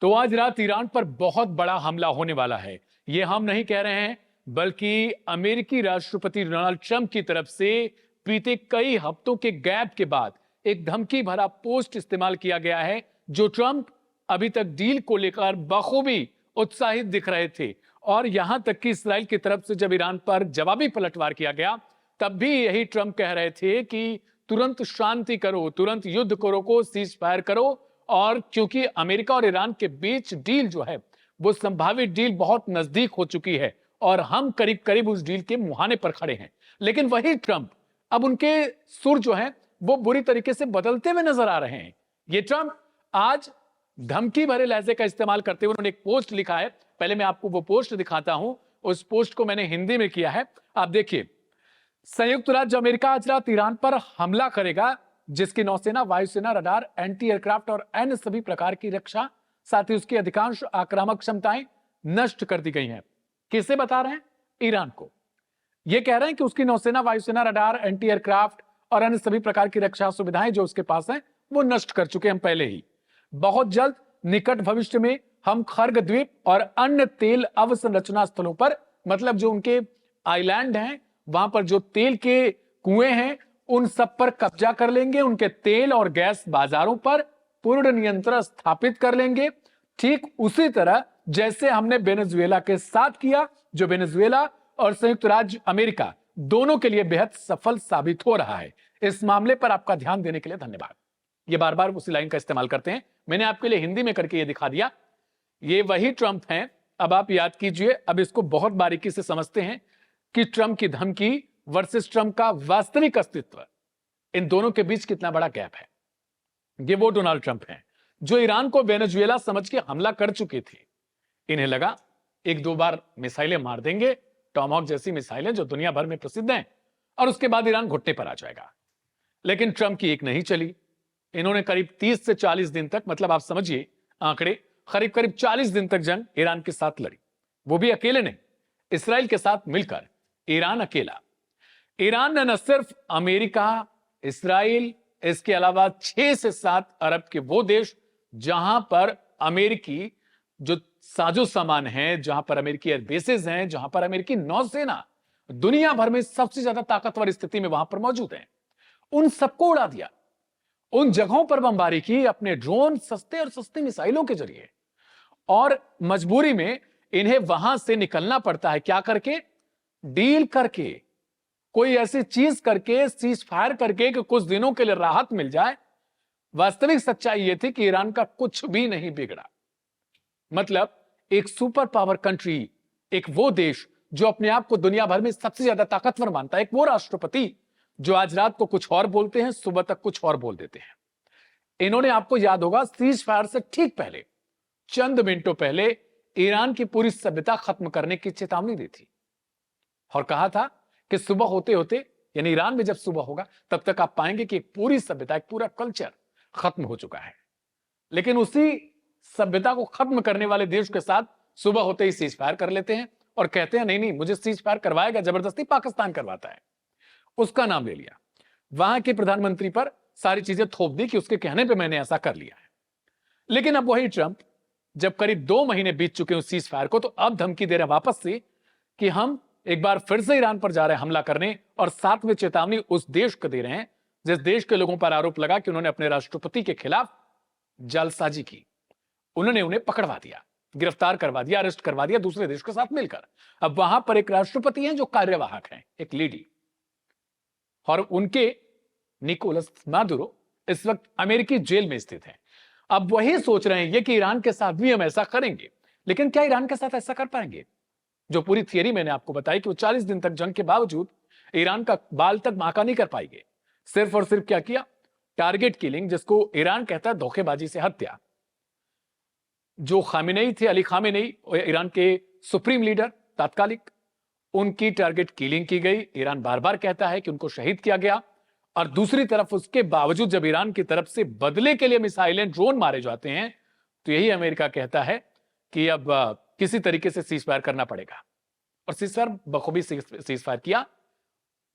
तो आज रात ईरान पर बहुत बड़ा हमला होने वाला है। ये हम नहीं कह रहे हैं, बल्कि अमेरिकी राष्ट्रपति डोनाल्ड ट्रंप की तरफ से बीते कई हफ्तों के गैप के बाद एक धमकी भरा पोस्ट इस्तेमाल किया गया है, जो ट्रंप अभी तक डील को लेकर बखूबी उत्साहित दिख रहे थे। और यहां तक कि इसराइल की तरफ से जब ईरान पर जवाबी पलटवार किया गया, तब भी यही ट्रंप कह रहे थे कि तुरंत शांति करो, तुरंत युद्ध को रोको, सीज फायर करो। और क्योंकि अमेरिका और ईरान के बीच डील जो है, वो संभावित डील बहुत नजदीक हो चुकी है और हम करीब करीब उस डील के मुहाने पर खड़े हैं। लेकिन वही ट्रंप, अब उनके सुर जो है वो बुरी तरीके से बदलते हुए नजर आ रहे हैं। ये ट्रंप आज धमकी भरे लहजे का इस्तेमाल करते हुए उन्होंने एक पोस्ट लिखा है। पहले मैं आपको वो पोस्ट दिखाता हूं। उस पोस्ट को मैंने हिंदी में किया है, आप देखिए। संयुक्त राज्य अमेरिका आज रात ईरान पर हमला करेगा, जिसकी नौसेना, वायुसेना, रडार, एंटी एयरक्राफ्ट और अन्य सभी प्रकार की रक्षा, साथ ही उसकी अधिकांश आक्रामक क्षमताएं नष्ट कर दी गई हैं। किसे बता रहे हैं? ईरान को। यह कह रहे हैं कि उसकी नौसेना, वायुसेना, रडार, एंटी एयरक्राफ्ट और अन्य सभी प्रकार की रक्षा सुविधाएं जो उसके पास हैं, वो नष्ट कर चुके हैं पहले ही। बहुत जल्द निकट भविष्य में हम खर्ग द्वीप और अन्य तेल अवसंरचना स्थलों पर, मतलब जो उनके आइलैंड हैं, वहां पर जो तेल के कुएं हैं, उन सब पर कब्जा कर लेंगे। उनके तेल और गैस बाजारों पर पूर्ण नियंत्रण स्थापित कर लेंगे। ठीक उसी तरह जैसे हमने वेनेजुएला के साथ किया, जो वेनेजुएला और संयुक्त राज्य अमेरिका दोनों के लिए बेहद सफल साबित हो रहा है। इस मामले पर आपका ध्यान देने के लिए धन्यवाद। ये बार बार उसी लाइन का इस्तेमाल करते हैं, मैंने आपके लिए हिंदी में करके ये दिखा दिया। ये वही ट्रंप हैं। अब आप याद कीजिए, अब इसको बहुत बारीकी से समझते हैं कि ट्रंप की धमकी वर्सेस ट्रंप का वास्तविक अस्तित्व, इन दोनों के बीच कितना बड़ा गैप है। ये वो डोनाल्ड ट्रंप हैं जो ईरान को वेनेजुएला समझ के हमला कर चुके थे। इन्हें लगा एक दो बार मिसाइलें मार देंगे, टॉमहॉक जैसी मिसाइलें जो दुनिया भर में प्रसिद्ध हैं, और उसके बाद ईरान घुटने पर आ जाएगा। लेकिन ट्रंप की एक नहीं चली। इन्होंने करीब 30 से 40 दिन तक, मतलब आप समझिए आंकड़े, करीब करीब 40 दिन तक जंग ईरान के साथ लड़ी। वो भी अकेले नहीं, इसराइल के साथ मिलकर। ईरान अकेला। ईरान ने न सिर्फ अमेरिका, इसराइल, इसके अलावा 6 से 7 अरब के वो देश जहां पर अमेरिकी जो साजो सामान है, जहां पर अमेरिकी एयरबेसेस हैं, जहां पर अमेरिकी नौसेना दुनिया भर में सबसे ज्यादा ताकतवर स्थिति में वहां पर मौजूद है, उन सबको उड़ा दिया। उन जगहों पर बमबारी की अपने ड्रोन, सस्ते और सस्ती मिसाइलों के जरिए। और मजबूरी में इन्हें वहां से निकलना पड़ता है, क्या करके? डील करके, कोई ऐसी चीज करके, सीज फायर करके कि कुछ दिनों के लिए राहत मिल जाए। वास्तविक सच्चाई यह थी कि ईरान का कुछ भी नहीं बिगड़ा। मतलब एक सुपर पावर कंट्री, एक वो देश जो अपने आप को दुनिया भर में सबसे ज्यादा ताकतवर मानता है, एक वो राष्ट्रपति जो आज रात को कुछ और बोलते हैं, सुबह तक कुछ और बोल देते हैं। इन्होंने, आपको याद होगा, सीज फायर से ठीक पहले, चंद मिनटों पहले, ईरान की पूरी सभ्यता खत्म करने की चेतावनी दी थी और कहा था कि सुबह होते होते, यानी ईरान में जब सुबह होगा, तब तक आप पाएंगे कि एक पूरी सभ्यता, एक पूरा कल्चर खत्म हो चुका है। लेकिन उसी सभ्यता को खत्म करने वाले देश के साथ सुबह होते ही सीज फायर कर लेते हैं और कहते हैं नहीं नहीं, मुझे सीज फायर करवाएगा, जबरदस्ती पाकिस्तान करवाता है। उसका नाम ले लिया, वहां के प्रधानमंत्री पर सारी चीजें थोप दी कि उसके कहने पे मैंने ऐसा कर लिया है। लेकिन अब वही ट्रंप, जब करीब 2 महीने बीत चुके हैं उस सीज फायर को, तो अब धमकी दे रहे वापस से कि हम एक बार फिर से ईरान पर जा रहे हैं हमला करने, और साथ में चेतावनी उस देश को दे रहे हैं जिस देश के लोगों पर आरोप लगा कि उन्होंने अपने राष्ट्रपति के खिलाफ जालसाजी की। उन्होंने उन्हें पकड़वा दिया, गिरफ्तार करवा दिया, अरेस्ट करवा दिया दूसरे देश के साथ मिलकर। अब वहां पर एक राष्ट्रपति हैं जो कार्यवाहक हैं, एक लेडी, और उनके निकोलस मादुरो इस वक्त अमेरिकी जेल में स्थित हैं। अब वही सोच रहे हैं ये कि ईरान के साथ भी हम ऐसा करेंगे। लेकिन क्या ईरान के साथ ऐसा कर पाएंगे? जो पूरी थियरी मैंने आपको बताई कि वो 40 दिन तक जंग के बावजूद ईरान का बाल तक बांका नहीं कर पाएंगे। सिर्फ और सिर्फ क्या किया? टारगेट किलिंग, जिसको ईरान कहता है धोखेबाजी से हत्या। जो खामेनेई थे, अली खामेनेई, ईरान के सुप्रीम लीडर तात्कालिक, उनकी टारगेट किलिंग की गई। ईरान बार बार कहता है कि उनको शहीद किया गया। और दूसरी तरफ उसके बावजूद जब ईरान की तरफ से बदले के लिए मिसाइलें, ड्रोन मारे जाते हैं, तो यही अमेरिका कहता है कि अब किसी तरीके से सीज फायर करना पड़ेगा। और सीज फायर बखूबी सीज फायर किया।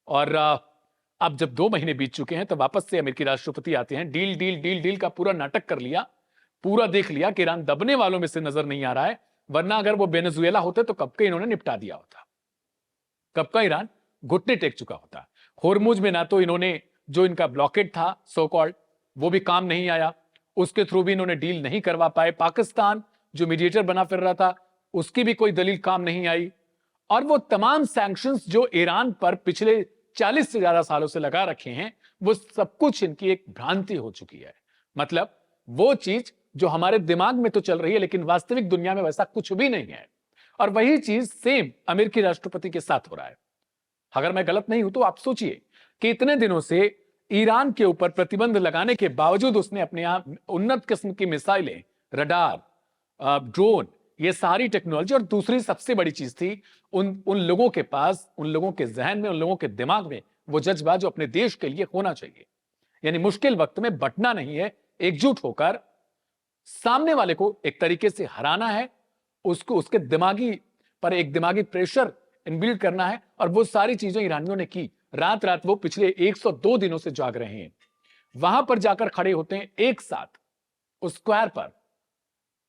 और अब जब 2 महीने बीत चुके हैं, तो वापस से अमेरिकी राष्ट्रपति आते हैं। डील डील डील डील का पूरा नाटक कर लिया। पूरा देख लिया कि ईरान दबने वालों में से नजर नहीं आ रहा है, वरना अगर वो वेनेजुएला होते तो कब के इन्होंने निपटा दिया होता, कब का ईरान घुटने टेक चुका होता। होर्मुज में ना तो इन्होंने, जो इनका ब्लॉकेड था सो कॉल्ड, वो भी काम नहीं आया, उसके थ्रू भी इन्होंने डील नहीं करवा पाए। पाकिस्तान जो मीडिएटर बना फिर रहा था, उसकी भी कोई दलील काम नहीं आई। और वो तमाम सैंक्शंस जो ईरान पर पिछले 40 से ज्यादा सालों से लगा रखे हैं, वो सब कुछ इनकी एक भ्रांति हो चुकी है। मतलब वो चीज जो हमारे दिमाग में तो चल रही है, लेकिन वास्तविक दुनिया में वैसा कुछ भी नहीं है। और वही चीज सेम अमेरिकी राष्ट्रपति के साथ हो रहा है। अगर मैं गलत नहीं हूं तो आप सोचिए कि इतने दिनों से ईरान के ऊपर प्रतिबंध लगाने के बावजूद उसने अपने यहां उन्नत किस्म की मिसाइलें, रडार, ड्रोन, ये सारी टेक्नोलॉजी, और दूसरी सबसे बड़ी चीज थी उन लोगों के पास, उन लोगों के जहन में, उन लोगों के दिमाग में वो जज्बा जो अपने देश के लिए होना चाहिए। यानी मुश्किल वक्त में बटना नहीं है, एकजुट होकर सामने वाले को एक तरीके से हराना है, उसको उसके दिमागी पर एक दिमागी प्रेशर इनबिल्ड करना है। और वो सारी चीजें ईरानियों ने की। रात रात वो पिछले 102 दिनों से जाग रहे हैं, वहां पर जाकर खड़े होते हैं एक साथ उस स्क्वायर पर,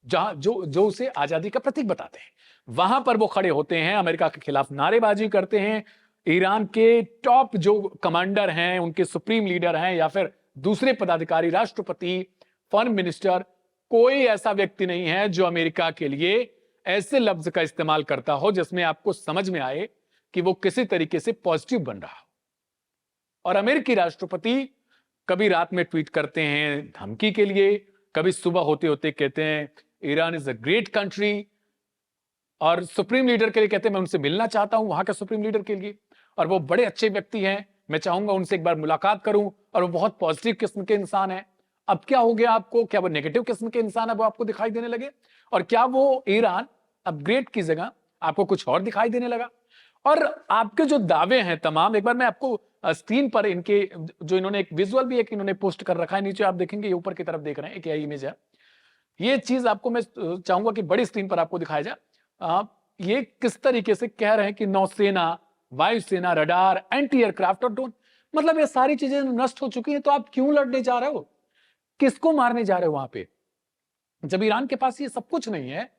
जहां जो उसे आजादी का प्रतीक बताते हैं, वहां पर वो खड़े होते हैं, अमेरिका के खिलाफ नारेबाजी करते हैं। ईरान के टॉप जो कमांडर हैं, उनके सुप्रीम लीडर हैं, या फिर दूसरे पदाधिकारी, राष्ट्रपति, फॉरेन मिनिस्टर, कोई ऐसा व्यक्ति नहीं है जो अमेरिका के लिए ऐसे लफ्ज का इस्तेमाल करता हो जिसमें आपको समझ में आए कि वो किसी तरीके से पॉजिटिव बन रहा हो। और अमेरिकी राष्ट्रपति कभी रात में ट्वीट करते हैं धमकी के लिए, कभी सुबह होते होते कहते हैं Iran is a great country, और सुप्रीम लीडर के लिए कहते हैं मैं उनसे मिलना चाहता हूं, वहां के सुप्रीम लीडर के लिए, और वो बड़े अच्छे व्यक्ति हैं, मैं चाहूंगा उनसे एक बार मुलाकात करूं, और वो बहुत पॉजिटिव किस्म के इंसान है। अब क्या हो गया आपको? क्या वो नेगेटिव किस्म के इंसान है वो आपको दिखाई देने लगे? और क्या वो ईरान अपग्रेड की जगह आपको कुछ और दिखाई देने लगा? और आपके जो दावे हैं तमाम, एक बार मैं आपको स्क्रीन पर इनके जो इन्होंने एक विजुअल भी एक इन्होंने पोस्ट कर रखा है, नीचे आप देखेंगे ये ऊपर की तरफ देख रहे हैं, एक यह इमेज है। ये चीज आपको मैं चाहूंगा कि बड़ी स्क्रीन पर आपको दिखाया जाए। ये किस तरीके से कह रहे हैं कि नौसेना, वायुसेना, रडार, एंटी एयरक्राफ्ट और ड्रोन, मतलब ये सारी चीजें नष्ट हो चुकी हैं, तो आप क्यों लड़ने जा रहे हो? किसको मारने जा रहे हो वहां पे? जब ईरान के पास ये सब कुछ नहीं है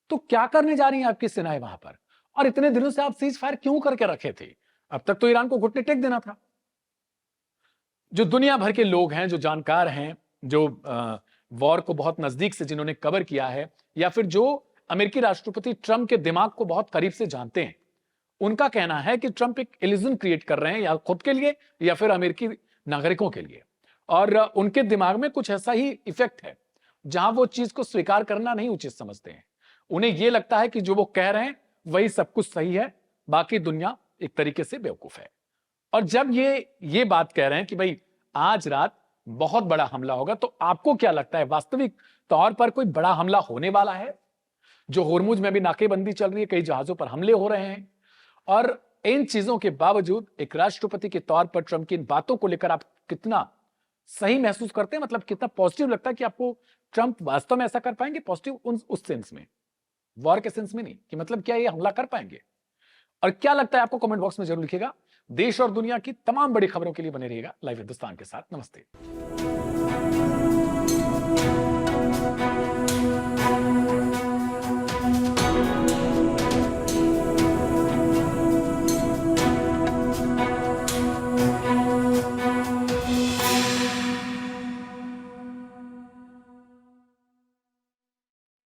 तो क्या करने जा रही है आपकी सेनाएं वहां पर? और इतने दिनों से आप सीज फायर क्यों करके रखे थे? अब तक तो ईरान को घुटने टेक देना था। जो दुनिया भर के लोग हैं, जो जानकार हैं, जो वॉर को बहुत नजदीक से जिन्होंने कवर किया है, या फिर जो अमेरिकी राष्ट्रपति ट्रंप के दिमाग को बहुत करीब से जानते हैं, उनका कहना है कि ट्रंप एक इल्यूजन क्रिएट कर रहे हैं, या खुद के लिए या फिर अमेरिकी नागरिकों के लिए। और उनके दिमाग में कुछ ऐसा ही इफेक्ट है जहां वो चीज को स्वीकार करना नहीं उचित समझते हैं। उन्हें यह लगता है कि जो वो कह रहे हैं वही सब कुछ सही है, बाकी दुनिया एक तरीके से बेवकूफ है। और जब ये बात कह रहे हैं कि भाई आज रात बहुत बड़ा हमला होगा, तो आपको क्या लगता है वास्तविक तौर पर कोई बड़ा हमला होने वाला है? जो होर्मुज में भी नाकेबंदी चल रही है, कई जहाजों पर हमले हो रहे हैं, और इन चीजों के बावजूद एक राष्ट्रपति के तौर पर ट्रंप की इन बातों को लेकर आप कितना सही महसूस करते हैं? मतलब कितना पॉजिटिव लगता है कि आपको ट्रंप वास्तव में ऐसा कर पाएंगे? पॉजिटिव उस सेंस में, वॉर के सेंस में नहीं, कि मतलब क्या ये हमला कर पाएंगे? और क्या लगता है आपको? कमेंट बॉक्स में जरूर लिखिएगा। देश और दुनिया की तमाम बड़ी खबरों के लिए बने रहिएगा लाइव हिंदुस्तान के साथ। नमस्ते।